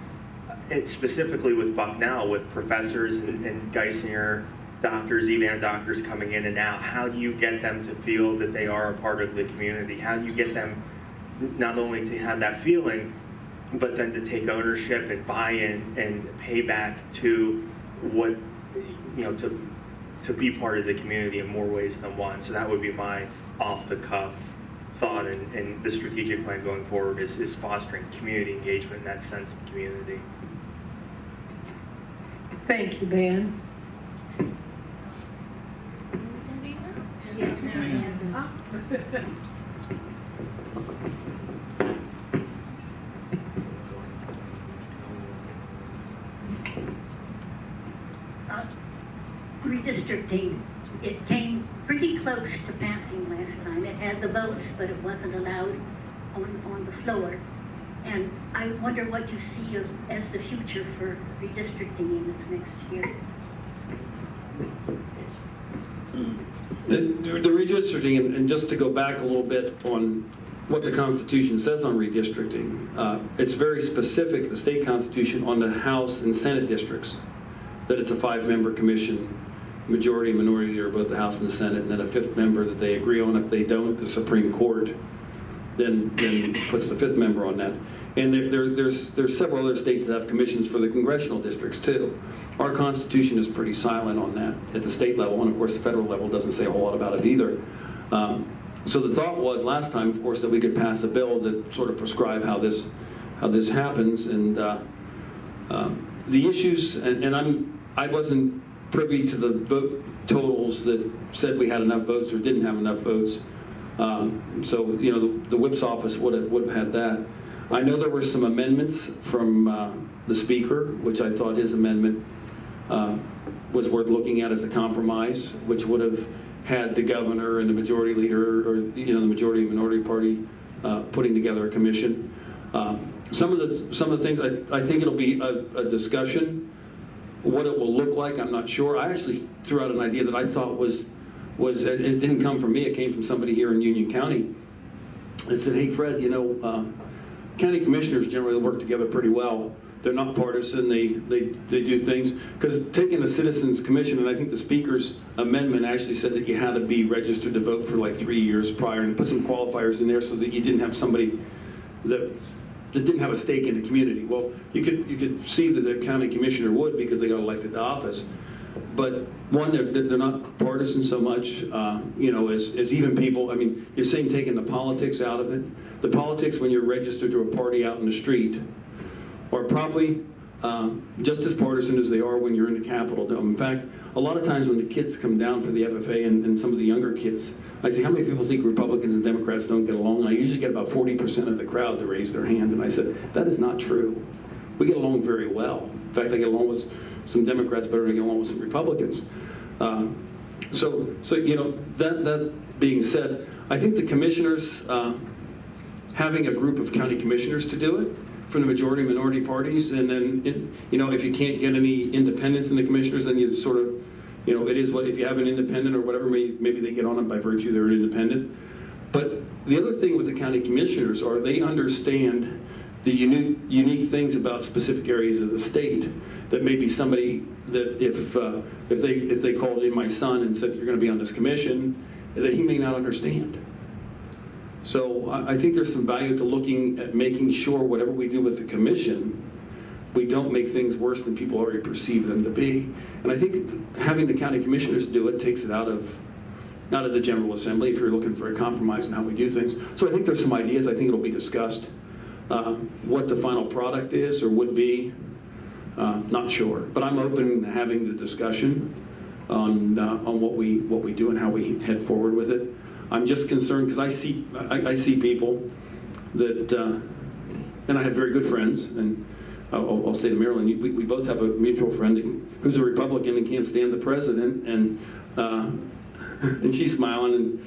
specifically with Bucknell, with professors and Geisinger doctors, EVAN doctors coming in and out. How do you get them to feel that they are a part of the community? How do you get them not only to have that feeling, but then to take ownership and buy in and pay back to what, to be part of the community in more ways than one? So that would be my off-the-cuff thought, and the strategic plan going forward is fostering community engagement and that sense of community. Thank you, Ben. Redistricting, it came pretty close to passing last time. It had the votes, but it wasn't allowed on the floor. And I wonder what you see as the future for redistricting in this next year. The redistricting, and just to go back a little bit on what the Constitution says on redistricting, it's very specific, the state Constitution, on the House and Senate districts, that it's a 5-member commission, majority and minority leader of both the House and the Senate, and then a 5th member that they agree on. If they don't, the Supreme Court then puts the 5th member on that. And there's several other states that have commissions for the congressional districts too. Our Constitution is pretty silent on that at the state level, and of course the federal level doesn't say a whole lot about it either. So the thought was last time, of course, that we could pass a bill that sort of prescribe how this happens, and the issues. And I wasn't privy to the vote totals that said we had enough votes or didn't have enough votes. So the whip's office would have had that. I know there were some amendments from the speaker, which I thought his amendment was worth looking at as a compromise, which would have had the governor and the majority leader, or the majority and minority party putting together a commission. Some of the things, I think it'll be a discussion. What it will look like, I'm not sure. I actually threw out an idea that I thought was it didn't come from me, it came from somebody here in Union County. It said, hey Fred, county commissioners generally work together pretty well. They're not partisan, they do things. Because taking a citizens commission, and I think the speaker's amendment actually said that you had to be registered to vote for like 3 years prior, and put some qualifiers in there so that you didn't have somebody that didn't have a stake in the community. Well, you could see that the county commissioner would, because they got elected to office. But one, they're not partisan so much, as even people. I mean, you're saying taking the politics out of it. The politics when you're registered to a party out in the street are probably just as partisan as they are when you're in the Capitol Dome. In fact, a lot of times when the kids come down for the FFA and some of the younger kids, I say, how many people think Republicans and Democrats don't get along? And I usually get about 40% of the crowd to raise their hand. And I said, that is not true. We get along very well. In fact, I get along with some Democrats better than I get along with some Republicans. So that being said, I think the commissioners, having a group of county commissioners to do it from the majority and minority parties, and then, if you can't get any independents in the commissioners, then you sort of, it is what, if you have an independent or whatever, maybe they get on it by virtue they're independent. But the other thing with the county commissioners are they understand the unique things about specific areas of the state that maybe somebody that if they called in my son and said you're going to be on this commission, that he may not understand. So I think there's some value to looking at making sure whatever we do with the commission, we don't make things worse than people already perceive them to be. And I think having the county commissioners do it takes it out of the General Assembly if you're looking for a compromise in how we do things. So I think there's some ideas. I think it'll be discussed. What the final product is or would be, not sure. But I'm open to having the discussion on what we do and how we head forward with it. I'm just concerned because I see people that, and I have very good friends, and I'll say to Marilyn, we both have a mutual friend who's a Republican and can't stand the president, and she's smiling,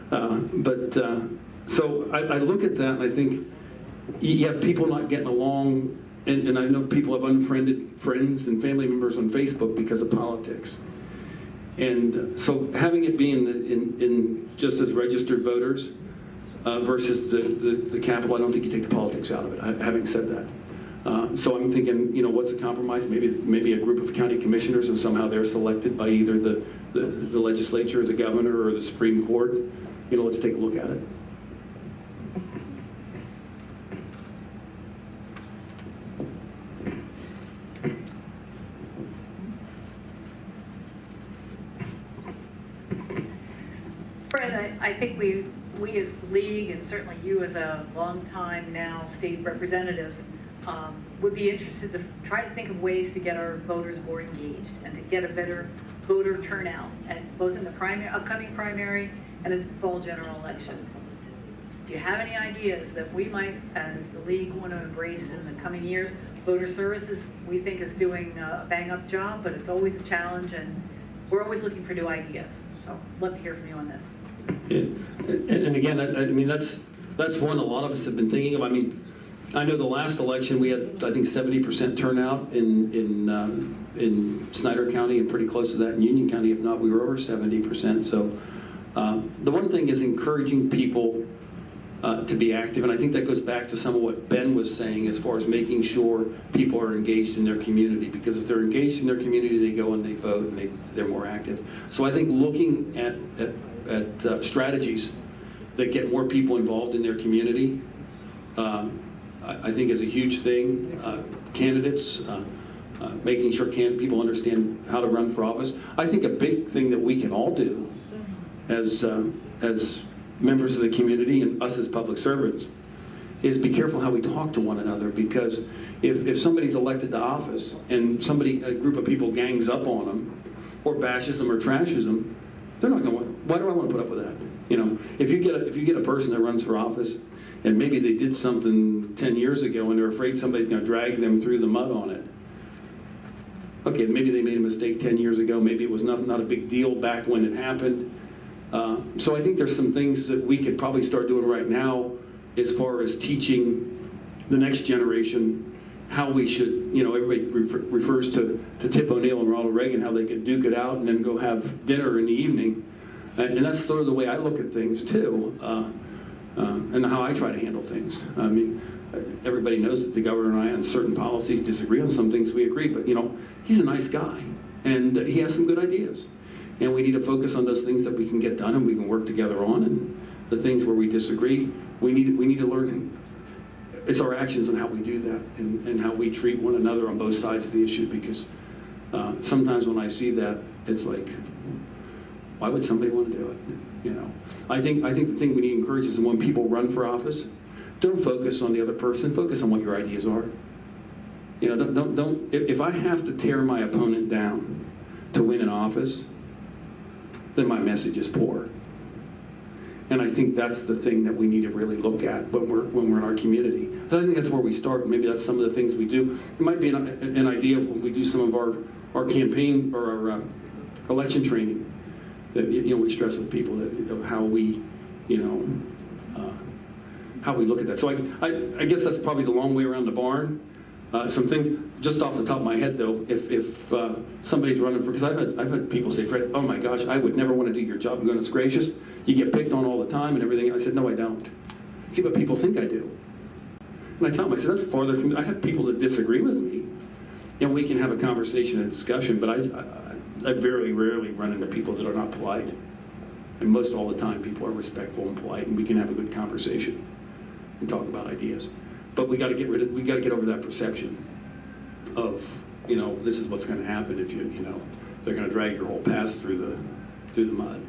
so I look at that and I think you have people not getting along, and I know people have unfriended friends and family members on Facebook because of politics. And so having it be in just as registered voters versus the Capitol, I don't think you take the politics out of it, having said that. So I'm thinking, what's a compromise? Maybe a group of county commissioners and somehow they're selected by either the legislature or the governor or the Supreme Court. Let's take a look at it. Fred, I think we as the league, and certainly you as a long-time now state representative, would be interested to try to think of ways to get our voters more engaged and to get a better voter turnout, both in the upcoming primary and in the fall general elections. Do you have any ideas that we might, as the league, want to embrace in the coming years? Voter services, we think, is doing a bang-up job, but it's always a challenge, and we're always looking for new ideas. So I'd love to hear from you on this. And again, I mean, that's one a lot of us have been thinking of. I mean, I know the last election we had, I think, 70% turnout in Snyder County and pretty close to that in Union County. If not, we were over 70%. So the one thing is encouraging people to be active, and I think that goes back to some of what Ben was saying as far as making sure people are engaged in their community, because if they're engaged in their community, they go and they vote and they're more active. So I think looking at strategies that get more people involved in their community, I think is a huge thing. Candidates, making sure people understand how to run for office. I think a big thing that we can all do as members of the community and us as public servants is be careful how we talk to one another, because if somebody's elected to office and a group of people gangs up on them or bashes them or trashes them, they're not going to, why do I want to put up with that? If you get a person that runs for office and maybe they did something 10 years ago and they're afraid somebody's going to drag them through the mud on it. Okay, maybe they made a mistake 10 years ago. Maybe it was not a big deal back when it happened. So I think there's some things that we could probably start doing right now as far as teaching the next generation how we should, everybody refers to Tip O'Neill and Ronald Reagan, how they could duke it out and then go have dinner in the evening. And that's sort of the way I look at things too, and how I try to handle things. I mean, everybody knows that the governor and I on certain policies disagree, on some things we agree, but he's a nice guy and he has some good ideas. And we need to focus on those things that we can get done and we can work together on, and the things where we disagree, we need to learn. It's our actions and how we do that, and how we treat one another on both sides of the issue, because sometimes when I see that, it's like, why would somebody want to do it? You know, I think the thing we need to encourage is when people run for office, don't focus on the other person, focus on what your ideas are. You know, don't if I have to tear my opponent down to win an office, then my message is poor. And I think that's the thing that we need to really look at when we're in our community. So I think that's where we start. Maybe that's some of the things we do. It might be an idea when we do some of our campaign or our election training, that we stress with people that how we how we look at that. So I guess that's probably the long way around the barn. Some things just off the top of my head though, if somebody's running for, because I've had people say, Fred, oh my gosh, I would never want to do your job. Goodness gracious, you get picked on all the time and everything. I said, no, I don't. See what people think I do. And I tell them, I said, that's farther from me. I have people that disagree with me, and we can have a conversation and discussion, but I very rarely run into people that are not polite. And most all the time, people are respectful and polite, and we can have a good conversation and talk about ideas. But we got to get over that perception of, this is what's going to happen if they're going to drag your whole past through the mud.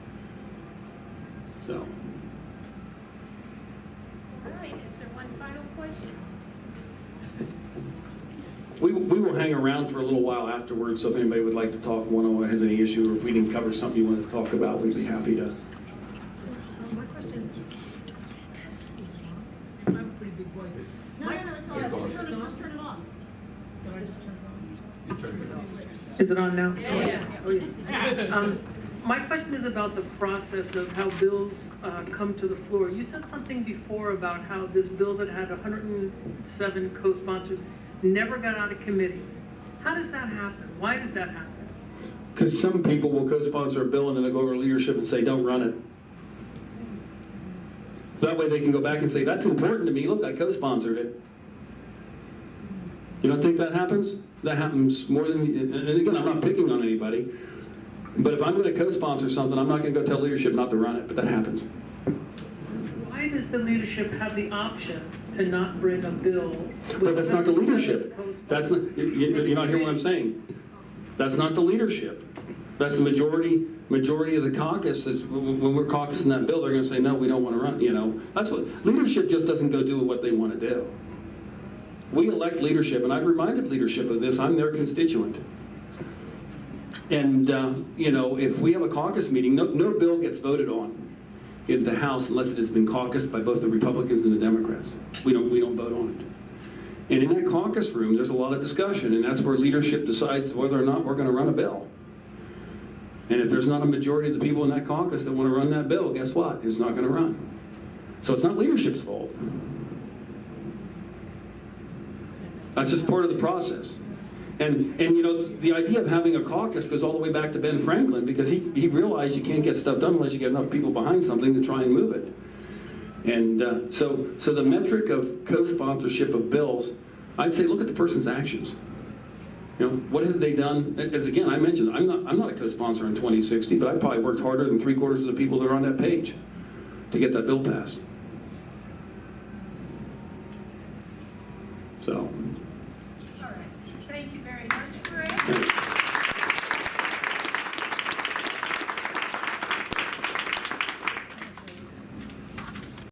So. All right, is there one final question? We will hang around for a little while afterwards, so if anybody would like to talk one-on-one, has any issue, or if we didn't cover something you want to talk about, we'd be happy to. My question is, I have a pretty big voice. No, it's on. Just turn it on. Did I just turn it on? Is it on now? Yes. Oh, yeah. My question is about the process of how bills come to the floor. You said something before about how this bill that had 107 co-sponsors never got out of committee. How does that happen? Why does that happen? Because some people will co-sponsor a bill and then they go over to leadership and say, don't run it. That way they can go back and say, that's important to me. Look, I co-sponsored it. You don't think that happens? That happens more than, and again, I'm not picking on anybody, but if I'm going to co-sponsor something, I'm not going to go tell leadership not to run it, but that happens. Why does the leadership have the option to not bring a bill? But that's not the leadership. That's not, you're not hearing what I'm saying. That's not the leadership. That's the majority of the caucus. When we're caucusing that bill, they're going to say, no, we don't want to run. That's what leadership just doesn't go do what they want to do. We elect leadership, and I've reminded leadership of this. I'm their constituent. And, if we have a caucus meeting, no bill gets voted on in the House unless it has been caucused by both the Republicans and the Democrats. We don't vote on it. And in that caucus room, there's a lot of discussion, and that's where leadership decides whether or not we're going to run a bill. And if there's not a majority of the people in that caucus that want to run that bill, guess what? It's not going to run. So it's not leadership's fault. That's just part of the process. And the idea of having a caucus goes all the way back to Ben Franklin, because he realized you can't get stuff done unless you get enough people behind something to try and move it. And so the metric of co-sponsorship of bills, I'd say look at the person's actions. What have they done? As again, I mentioned, I'm not a co-sponsor in 2060, but I probably worked harder than 3/4 of the people that are on that page to get that bill passed. So.